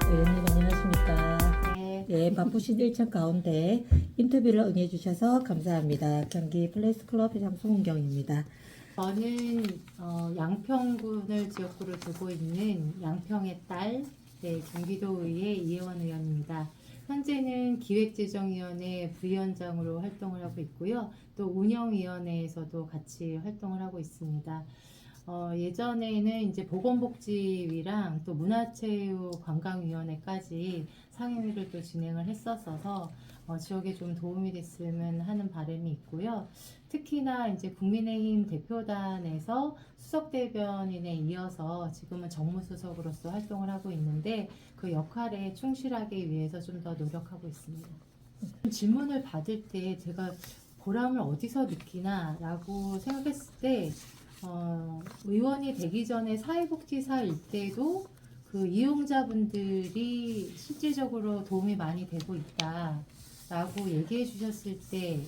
의원님 안녕하십니까? 네, 네, 바쁘신 일정 가운데 인터뷰를 응해주셔서 감사합니다. 경기 플레이스클럽 회장 송은경입니다. 저는 양평군을 지역구로 두고 있는 양평의 딸, 네, 경기도의회 이혜원 의원입니다. 현재는 기획재정위원회 부위원장으로 활동을 하고 있고요. 또 운영위원회에서도 같이 활동을 하고 있습니다. 예전에는 이제 보건복지위랑 또 문화체육관광위원회까지 상임위를 또 진행을 했었어서 지역에 좀 도움이 됐으면 하는 바람이 있고요. 특히나 이제 국민의힘 대표단에서 수석대변인에 이어서 지금은 정무수석으로서 활동을 하고 있는데 그 역할에 충실하기 위해서 좀 더 노력하고 있습니다. 질문을 받을 때 제가 보람을 어디서 느끼나라고 생각했을 때 의원이 되기 전에 사회복지사일 때도 그 이용자분들이 실질적으로 도움이 많이 되고 있다라고 얘기해 주셨을 때,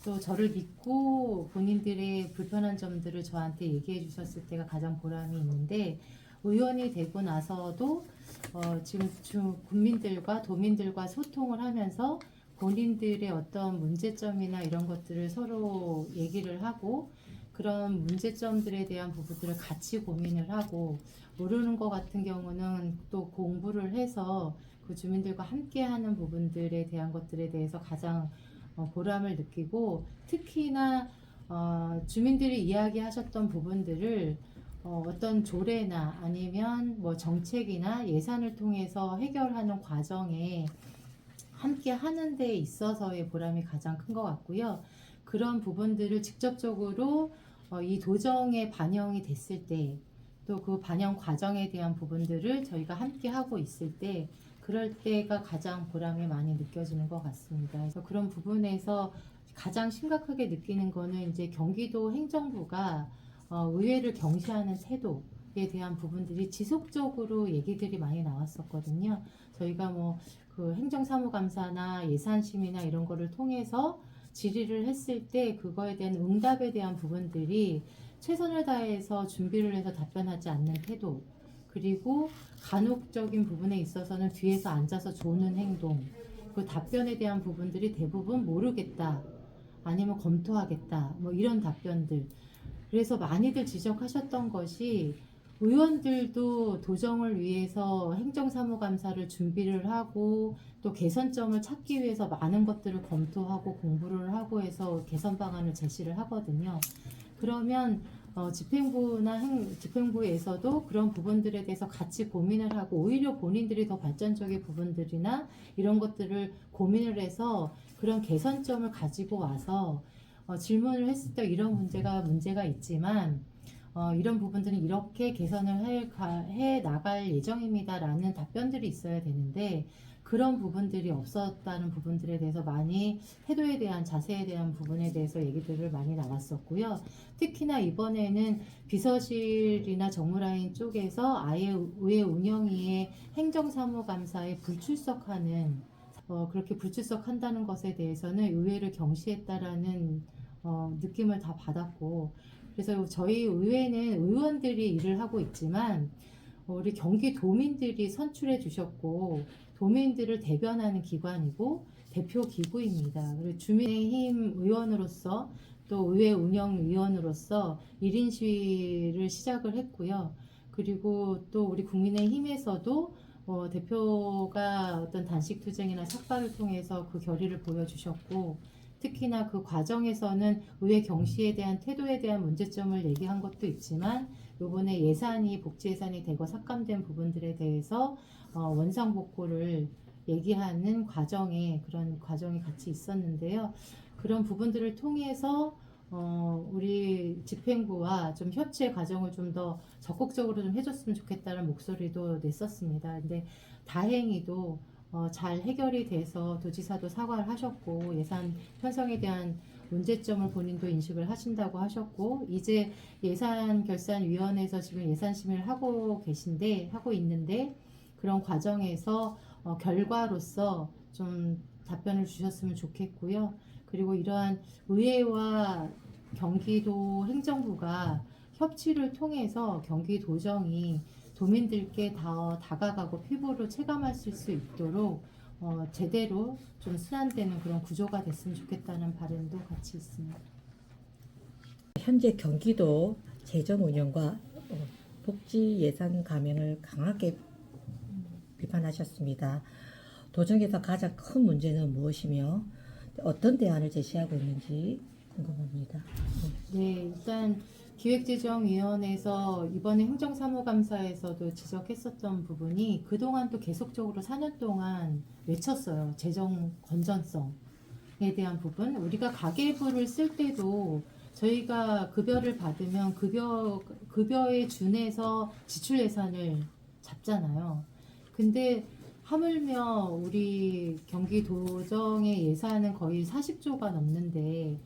또 저를 믿고 본인들의 불편한 점들을 저한테 얘기해 주셨을 때가 가장 보람이 있는데, 의원이 되고 나서도 지금 국민들과 도민들과 소통을 하면서 본인들의 어떤 문제점이나 이런 것들을 서로 얘기를 하고, 그런 문제점들에 대한 부분들을 같이 고민을 하고, 모르는 것 같은 경우는 또 공부를 해서 그 주민들과 함께 하는 부분들에 대한 것들에 대해서 가장 보람을 느끼고, 특히나 주민들이 이야기하셨던 부분들을 어떤 조례나 아니면 뭐 정책이나 예산을 통해서 해결하는 과정에 함께 하는 데 있어서의 보람이 가장 큰 것 같고요. 그런 부분들을 직접적으로 이 도정에 반영이 됐을 때, 또 그 반영 과정에 대한 부분들을 저희가 함께 하고 있을 때, 그럴 때가 가장 보람이 많이 느껴지는 것 같습니다. 그래서 그런 부분에서 가장 심각하게 느끼는 거는 이제 경기도 행정부가 의회를 경시하는 태도에 대한 부분들이 지속적으로 얘기들이 많이 나왔었거든요. 저희가 뭐 그 행정사무감사나 예산심의나 이런 거를 통해서 질의를 했을 때 그거에 대한 응답에 대한 부분들이 최선을 다해서 준비를 해서 답변하지 않는 태도, 그리고 간혹적인 부분에 있어서는 뒤에서 앉아서 조는 행동, 그 답변에 대한 부분들이 대부분 모르겠다, 아니면 검토하겠다, 뭐 이런 답변들. 그래서 많이들 지적하셨던 것이, 의원들도 도정을 위해서 행정사무감사를 준비를 하고 또 개선점을 찾기 위해서 많은 것들을 검토하고 공부를 하고 해서 개선 방안을 제시를 하거든요. 그러면 집행부에서도 그런 부분들에 대해서 같이 고민을 하고, 오히려 본인들이 더 발전적인 부분들이나 이런 것들을 고민을 해서 그런 개선점을 가지고 와서 질문을 했을 때 이런 문제가 있지만 이런 부분들은 이렇게 개선을 해 나갈 예정입니다라는 답변들이 있어야 되는데, 그런 부분들이 없었다는 부분들에 대해서 많이 태도에 대한, 자세에 대한 부분에 대해서 얘기들을 많이 나왔었고요. 특히나 이번에는 비서실이나 정무라인 쪽에서 아예 의회 운영위의 행정사무감사에 불출석하는, 그렇게 불출석한다는 것에 대해서는 의회를 경시했다라는 느낌을 다 받았고, 그래서 저희 의회는 의원들이 일을 하고 있지만 우리 경기도민들이 선출해 주셨고, 도민들을 대변하는 기관이고 대표 기구입니다. 그리고 주민의힘 의원으로서 또 의회 운영위원으로서 1인 시위를 시작을 했고요. 그리고 또 우리 국민의힘에서도 대표가 어떤 단식투쟁이나 삭발을 통해서 그 결의를 보여주셨고, 특히나 그 과정에서는 의회 경시에 대한 태도에 대한 문제점을 얘기한 것도 있지만, 요번에 예산이 복지 예산이 되고 삭감된 부분들에 대해서 원상복구를 얘기하는 과정에, 그런 과정이 같이 있었는데요. 그런 부분들을 통해서 우리 집행부와 좀 협치의 과정을 좀 더 적극적으로 좀 해줬으면 좋겠다는 목소리도 냈었습니다. 근데 다행히도 잘 해결이 돼서 도지사도 사과를 하셨고, 예산 편성에 대한 문제점을 본인도 인식을 하신다고 하셨고, 이제 예산결산위원회에서 지금 예산심의를 하고 있는데, 그런 과정에서 결과로서 좀 답변을 주셨으면 좋겠고요. 그리고 이러한 의회와 경기도 행정부가 협치를 통해서 경기도정이 도민들께 더 다가가고 피부로 체감할 수 있도록 제대로 좀 순환되는 그런 구조가 됐으면 좋겠다는 바람도 같이 있습니다. 현재 경기도 재정 운영과 복지 예산 감행을 강하게 비판하셨습니다. 도정에서 가장 큰 문제는 무엇이며 어떤 대안을 제시하고 있는지 궁금합니다. 네, 일단 기획재정위원회에서 이번에 행정사무감사에서도 지적했었던 부분이 그동안 또 계속적으로 4년 동안 외쳤어요. 재정 건전성에 대한 부분. 우리가 가계부를 쓸 때도 저희가 급여를 받으면 급여에 준해서 지출 예산을 잡잖아요. 근데 하물며 우리 경기도정의 예산은 거의 40조가 넘는데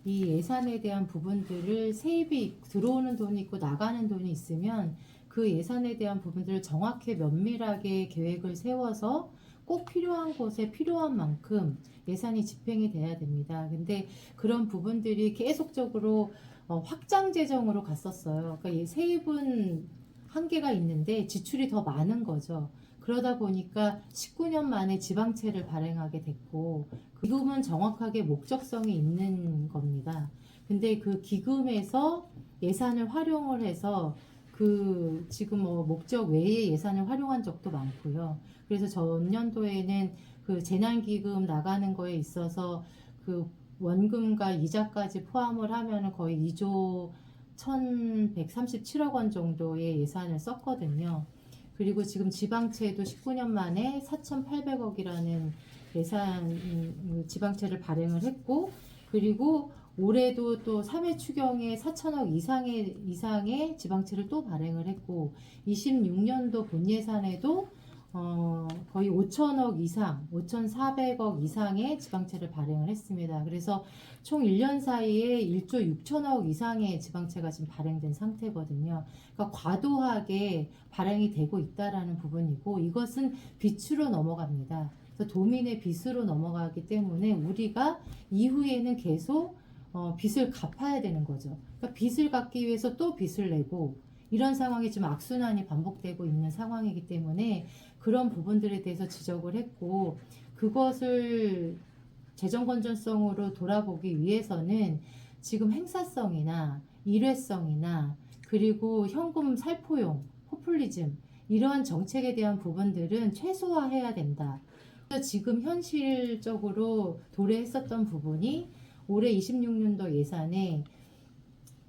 이 예산에 대한 부분들을 세입이 들어오는 돈이 있고 나가는 돈이 있으면 그 예산에 대한 부분들을 정확히 면밀하게 계획을 세워서 꼭 필요한 곳에 필요한 만큼 예산이 집행이 돼야 됩니다. 근데 그런 부분들이 계속적으로 확장 재정으로 갔었어요. 그러니까 이 세입은 한계가 있는데 지출이 더 많은 거죠. 그러다 보니까 19년 만에 지방채를 발행하게 됐고 기금은 정확하게 목적성이 있는 겁니다. 근데 그 기금에서 예산을 활용을 해서 그 지금 목적 외에 예산을 활용한 적도 많고요. 그래서 전년도에는 그 재난기금 나가는 거에 있어서 그 원금과 이자까지 포함을 하면 거의 2조 1137억 원 정도의 예산을 썼거든요. 그리고 지금 지방채도 19년 만에 4,800억이라는 예산 지방채를 발행을 했고, 그리고 올해도 또 3회 추경에 4천억 이상의 지방채를 또 발행을 했고, 26년도 본 예산에도 거의 5천억 이상, 5,400억 이상의 지방채를 발행을 했습니다. 그래서 총 1년 사이에 1조 6천억 이상의 지방채가 지금 발행된 상태거든요. 그러니까 과도하게 발행이 되고 있다라는 부분이고 이것은 빚으로 넘어갑니다. 그래서 도민의 빚으로 넘어가기 때문에 우리가 이후에는 계속 빚을 갚아야 되는 거죠. 그러니까 빚을 갚기 위해서 또 빚을 내고 이런 상황이 지금 악순환이 반복되고 있는 상황이기 때문에 그런 부분들에 대해서 지적을 했고 그것을 재정 건전성으로 돌아보기 위해서는 지금 행사성이나 일회성이나 그리고 현금 살포용, 포퓰리즘 이러한 정책에 대한 부분들은 최소화해야 된다. 그래서 지금 현실적으로 도래했었던 부분이 올해 26년도 예산에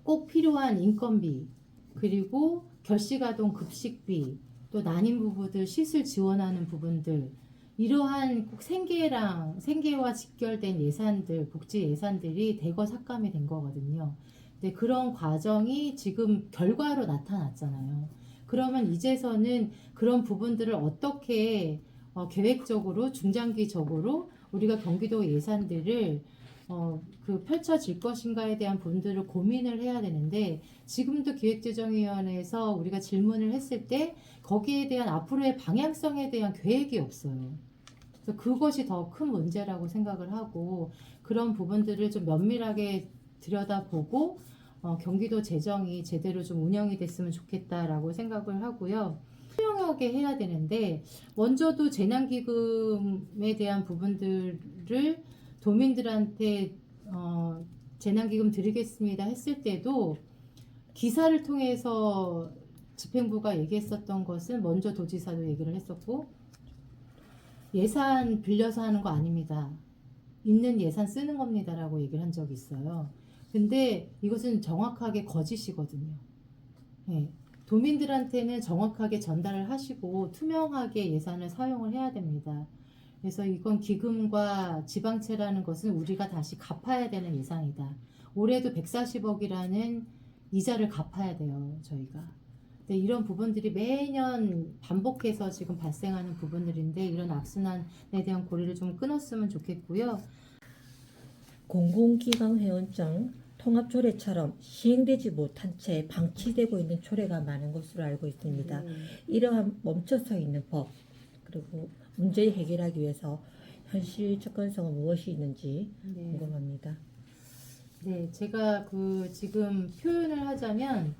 꼭 필요한 인건비 그리고 결식아동 급식비 또 난임 부부들 시술 지원하는 부분들 이러한 꼭 생계와 직결된 예산들 복지 예산들이 대거 삭감이 된 거거든요. 근데 그런 과정이 지금 결과로 나타났잖아요. 그러면 이제서는 그런 부분들을 어떻게 계획적으로 중장기적으로 우리가 경기도 예산들을 펼쳐질 것인가에 대한 부분들을 고민을 해야 되는데 지금도 기획재정위원회에서 우리가 질문을 했을 때 거기에 대한 앞으로의 방향성에 대한 계획이 없어요. 그래서 그것이 더 큰 문제라고 생각을 하고 그런 부분들을 좀 면밀하게 들여다보고 경기도 재정이 제대로 좀 운영이 됐으면 좋겠다라고 생각을 하고요. 투명하게 해야 되는데 먼저도 재난기금에 대한 부분들을 도민들한테 재난기금 드리겠습니다 했을 때도 기사를 통해서 집행부가 얘기했었던 것은 먼저 도지사도 얘기를 했었고 예산 빌려서 하는 거 아닙니다. 있는 예산 쓰는 겁니다라고 얘기를 한 적이 있어요. 근데 이것은 정확하게 거짓이거든요. 네. 도민들한테는 정확하게 전달을 하시고 투명하게 예산을 사용을 해야 됩니다. 그래서 이건 기금과 지방채라는 것은 우리가 다시 갚아야 되는 예산이다. 올해도 140억이라는 이자를 갚아야 돼요, 저희가. 근데 이런 부분들이 매년 반복해서 지금 발생하는 부분들인데 이런 악순환에 대한 고리를 좀 끊었으면 좋겠고요. 공공기관 회원증 통합조례처럼 시행되지 못한 채 방치되고 있는 조례가 많은 것으로 알고 있습니다. 이러한 멈춰서 있는 법 그리고 문제 해결하기 위해서 현실 접근성은 무엇이 있는지 궁금합니다. 네, 제가 지금 표현을 하자면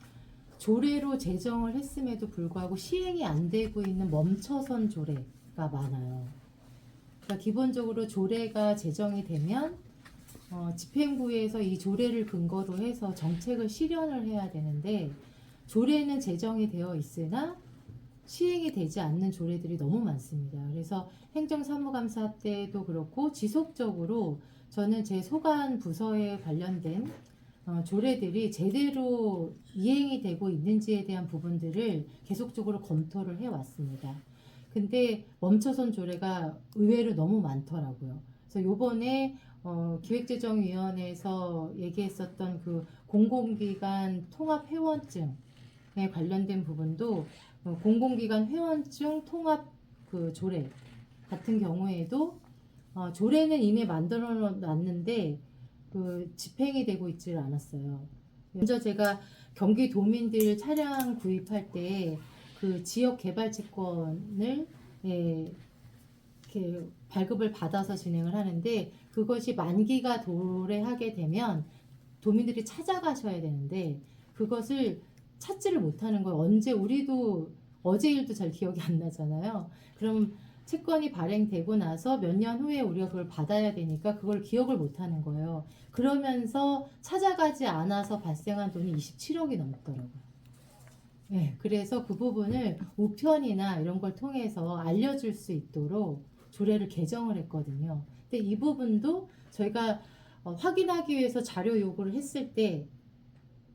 조례로 제정을 했음에도 불구하고 시행이 안 되고 있는 멈춰선 조례가 많아요. 그러니까 기본적으로 조례가 제정이 되면 집행부에서 이 조례를 근거로 해서 정책을 실현을 해야 되는데 조례는 제정이 되어 있으나 시행이 되지 않는 조례들이 너무 많습니다. 그래서 행정사무감사 때도 그렇고 지속적으로 저는 제 소관 부서에 관련된 조례들이 제대로 이행이 되고 있는지에 대한 부분들을 계속적으로 검토를 해왔습니다. 근데 멈춰선 조례가 의외로 너무 많더라고요. 그래서 요번에 기획재정위원회에서 얘기했었던 그 공공기관 통합회원증에 관련된 부분도 공공기관 회원증 통합 그 조례 같은 경우에도 조례는 이미 만들어 놨는데 그 집행이 되고 있지를 않았어요. 먼저 제가 경기도민들 차량 구입할 때 그 지역 개발 채권을 이렇게 발급을 받아서 진행을 하는데 그것이 만기가 도래하게 되면 도민들이 찾아가셔야 되는데 그것을 찾지를 못하는 거예요. 언제 우리도 어제 일도 잘 기억이 안 나잖아요. 그럼 채권이 발행되고 나서 몇 년 후에 우리가 그걸 받아야 되니까 그걸 기억을 못하는 거예요. 그러면서 찾아가지 않아서 발생한 돈이 27억이 넘더라고요. 네, 그래서 그 부분을 우편이나 이런 걸 통해서 알려줄 수 있도록 조례를 개정을 했거든요. 근데 이 부분도 저희가 확인하기 위해서 자료 요구를 했을 때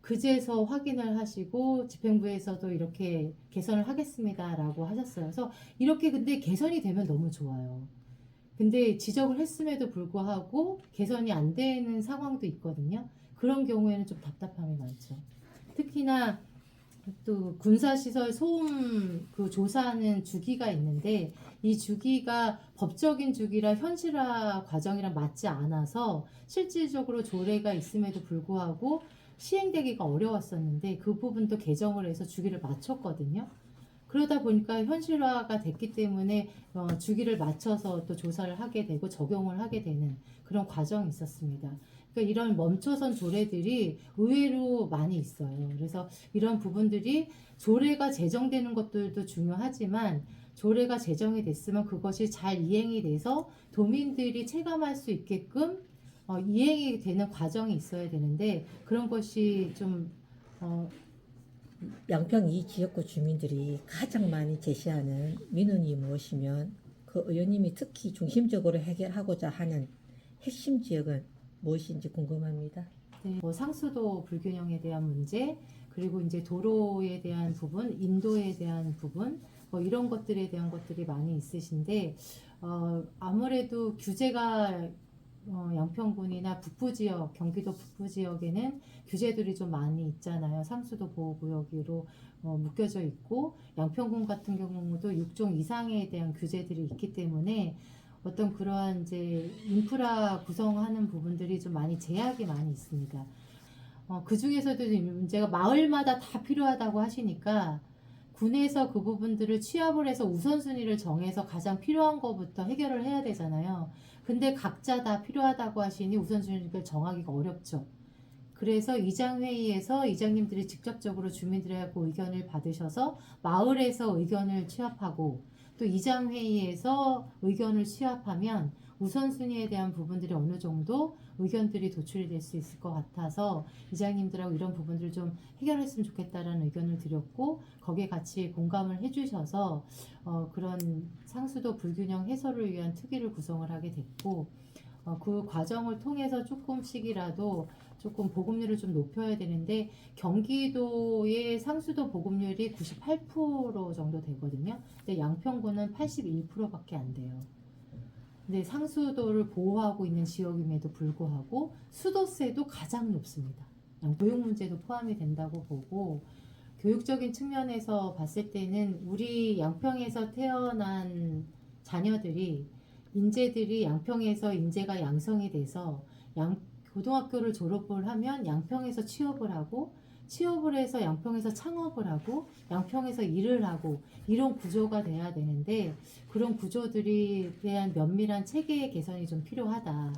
그제서 확인을 하시고 집행부에서도 이렇게 개선을 하겠습니다라고 하셨어요. 그래서 이렇게 근데 개선이 되면 너무 좋아요. 근데 지적을 했음에도 불구하고 개선이 안 되는 상황도 있거든요. 그런 경우에는 좀 답답함이 많죠. 특히나 또 군사시설 소음 그 조사하는 주기가 있는데 이 주기가 법적인 주기라 현실화 과정이랑 맞지 않아서 실질적으로 조례가 있음에도 불구하고 시행되기가 어려웠었는데 그 부분도 개정을 해서 주기를 맞췄거든요. 그러다 보니까 현실화가 됐기 때문에 주기를 맞춰서 또 조사를 하게 되고 적용을 하게 되는 그런 과정이 있었습니다. 그러니까 이런 멈춰선 조례들이 의외로 많이 있어요. 그래서 이런 부분들이 조례가 제정되는 것들도 중요하지만 조례가 제정이 됐으면 그것이 잘 이행이 돼서 도민들이 체감할 수 있게끔 이행이 되는 과정이 있어야 되는데 그런 것이 좀 양평 이 지역구 주민들이 가장 많이 제시하는 민원이 무엇이면 그 의원님이 특히 중심적으로 해결하고자 하는 핵심 지역은 무엇인지 궁금합니다. 네, 뭐 상수도 불균형에 대한 문제, 그리고 이제 도로에 대한 부분, 인도에 대한 부분, 뭐 이런 것들에 대한 것들이 많이 있으신데 아무래도 규제가 양평군이나 북부 지역, 경기도 북부 지역에는 규제들이 좀 많이 있잖아요. 상수도 보호구역으로 묶여져 있고 양평군 같은 경우도 6종 이상에 대한 규제들이 있기 때문에 어떤 그러한 이제 인프라 구성하는 부분들이 좀 많이 제약이 많이 있습니다. 그 중에서도 문제가 마을마다 다 필요하다고 하시니까 군에서 그 부분들을 취합을 해서 우선순위를 정해서 가장 필요한 것부터 해결을 해야 되잖아요. 근데 각자 다 필요하다고 하시니 우선순위를 정하기가 어렵죠. 그래서 이장회의에서 이장님들이 직접적으로 주민들하고 의견을 받으셔서 마을에서 의견을 취합하고 또 이장회의에서 의견을 취합하면 우선순위에 대한 부분들이 어느 정도 의견들이 도출이 될 수 있을 것 같아서 이장님들하고 이런 부분들을 좀 해결했으면 좋겠다라는 의견을 드렸고 거기에 같이 공감을 해주셔서 그런 상수도 불균형 해소를 위한 특위를 구성을 하게 됐고 그 과정을 통해서 조금씩이라도 조금 보급률을 좀 높여야 되는데 경기도의 상수도 보급률이 98% 정도 되거든요. 근데 양평구는 81%밖에 안 돼요. 근데 상수도를 보호하고 있는 지역임에도 불구하고 수도세도 가장 높습니다. 교육 문제도 포함이 된다고 보고 교육적인 측면에서 봤을 때는 우리 양평에서 태어난 자녀들이 인재들이 양평에서 인재가 양성이 돼서 고등학교를 졸업을 하면 양평에서 취업을 하고 취업을 해서 양평에서 창업을 하고 양평에서 일을 하고 이런 구조가 돼야 되는데 그런 구조들이 대한 면밀한 체계 개선이 좀 필요하다.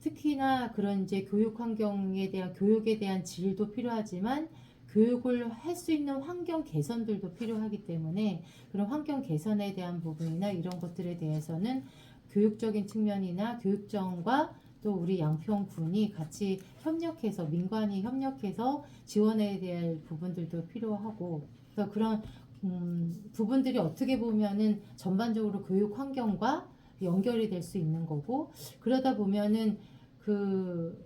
특히나 그런 이제 교육 환경에 대한 교육에 대한 질도 필요하지만 교육을 할 수 있는 환경 개선들도 필요하기 때문에 그런 환경 개선에 대한 부분이나 이런 것들에 대해서는 교육적인 측면이나 교육청과 또 우리 양평군이 같이 협력해서 민관이 협력해서 지원해야 될 부분들도 필요하고 그래서 그런 부분들이 어떻게 보면은 전반적으로 교육 환경과 연결이 될 수 있는 거고 그러다 보면은 그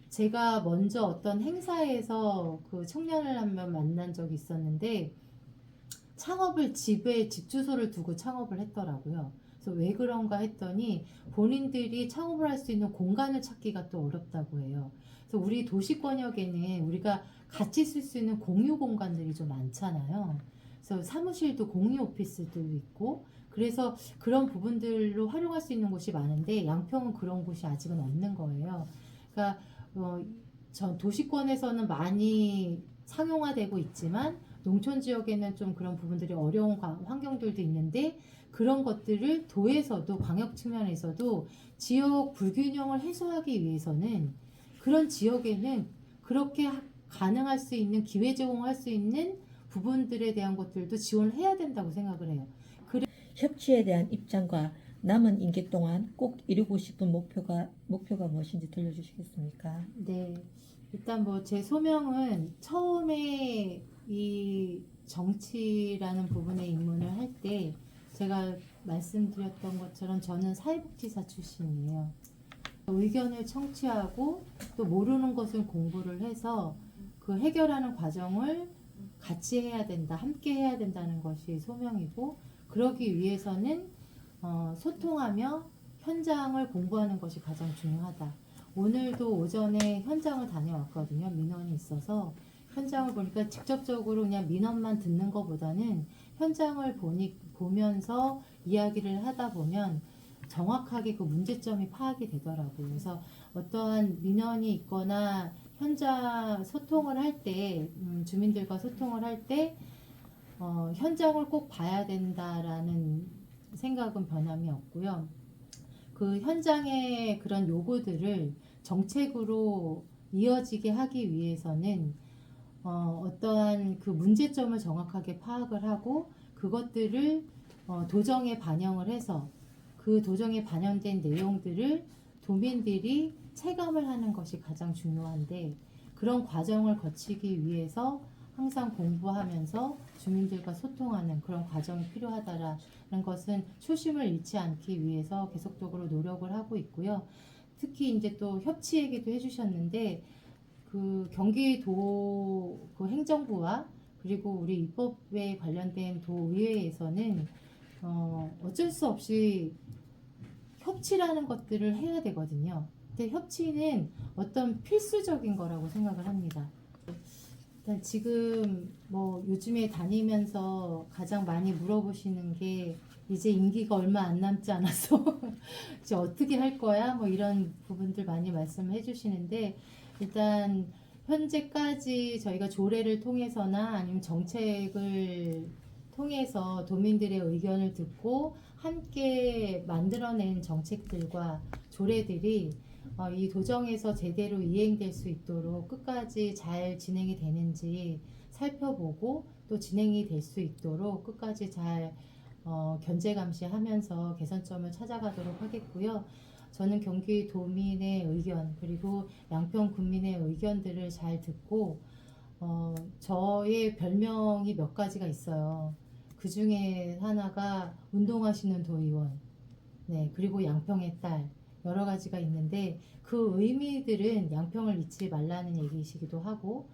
제가 먼저 어떤 행사에서 그 청년을 한 명 만난 적이 있었는데 창업을 집에 집 주소를 두고 창업을 했더라고요. 그래서 왜 그런가 했더니 본인들이 창업을 할 수 있는 공간을 찾기가 또 어렵다고 해요. 그래서 우리 도시권역에는 우리가 같이 쓸 수 있는 공유 공간들이 좀 많잖아요. 그래서 사무실도 공유 오피스도 있고 그래서 그런 부분들로 활용할 수 있는 곳이 많은데 양평은 그런 곳이 아직은 없는 거예요. 그러니까 전 도시권에서는 많이 상용화되고 있지만 농촌 지역에는 좀 그런 부분들이 어려운 환경들도 있는데 그런 것들을 도에서도 광역 측면에서도 지역 불균형을 해소하기 위해서는 그런 지역에는 그렇게 가능할 수 있는 기회 제공할 수 있는 부분들에 대한 것들도 지원을 해야 된다고 생각을 해요. 협치에 대한 입장과 남은 임기 동안 꼭 이루고 싶은 목표가 무엇인지 들려주시겠습니까? 네. 일단 뭐 제 소명은 처음에 이 정치라는 부분에 입문을 할 때 제가 말씀드렸던 것처럼 저는 사회복지사 출신이에요. 의견을 청취하고 또 모르는 것을 공부를 해서 그 해결하는 과정을 같이 해야 된다, 함께 해야 된다는 것이 소명이고 그러기 위해서는 소통하며 현장을 공부하는 것이 가장 중요하다. 오늘도 오전에 현장을 다녀왔거든요. 민원이 있어서 현장을 보니까 직접적으로 그냥 민원만 듣는 것보다는 현장을 보면서 이야기를 하다 보면 정확하게 그 문제점이 파악이 되더라고요. 그래서 어떠한 민원이 있거나 현장 소통을 할 때, 주민들과 소통을 할 때, 현장을 꼭 봐야 된다라는 생각은 변함이 없고요. 그 현장의 그런 요구들을 정책으로 이어지게 하기 위해서는 어떠한 그 문제점을 정확하게 파악을 하고 그것들을 도정에 반영을 해서 그 도정에 반영된 내용들을 도민들이 체감을 하는 것이 가장 중요한데 그런 과정을 거치기 위해서 항상 공부하면서 주민들과 소통하는 그런 과정이 필요하다라는 것은 초심을 잃지 않기 위해서 계속적으로 노력을 하고 있고요. 특히 이제 또 협치 얘기도 해주셨는데 그 경기도 그 행정부와 그리고 우리 입법에 관련된 도의회에서는 어쩔 수 없이 협치라는 것들을 해야 되거든요. 근데 협치는 어떤 필수적인 거라고 생각을 합니다. 일단 지금 뭐 요즘에 다니면서 가장 많이 물어보시는 게 이제 임기가 얼마 안 남지 않아서 이제 어떻게 할 거야? 뭐 이런 부분들 많이 말씀을 해주시는데 일단 현재까지 저희가 조례를 통해서나 아니면 정책을 통해서 도민들의 의견을 듣고 함께 만들어낸 정책들과 조례들이 이 도정에서 제대로 이행될 수 있도록 끝까지 잘 진행이 되는지 살펴보고 또 진행이 될 수 있도록 끝까지 잘 견제 감시하면서 개선점을 찾아가도록 하겠고요. 저는 경기도민의 의견 그리고 양평 군민의 의견들을 잘 듣고 저의 별명이 몇 가지가 있어요. 그 중에 하나가 운동하시는 도의원, 네, 그리고 양평의 딸 여러 가지가 있는데 그 의미들은 양평을 잊지 말라는 얘기이시기도 하고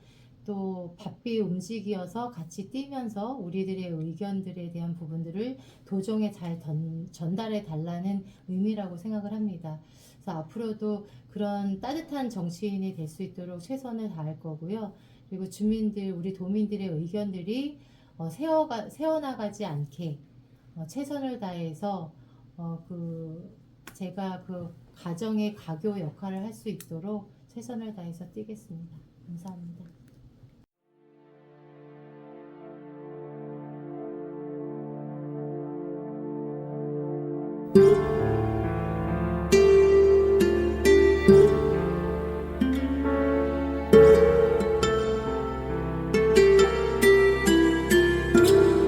또 바삐 움직여서 같이 뛰면서 우리들의 의견들에 대한 부분들을 도정에 잘 전달해 달라는 의미라고 생각을 합니다. 그래서 앞으로도 그런 따뜻한 정치인이 될 수 있도록 최선을 다할 거고요. 그리고 주민들, 우리 도민들의 의견들이 새어나가지 않게 최선을 다해서 제가 그 가정의 가교 역할을 할 수 있도록 최선을 다해서 뛰겠습니다. 감사합니다.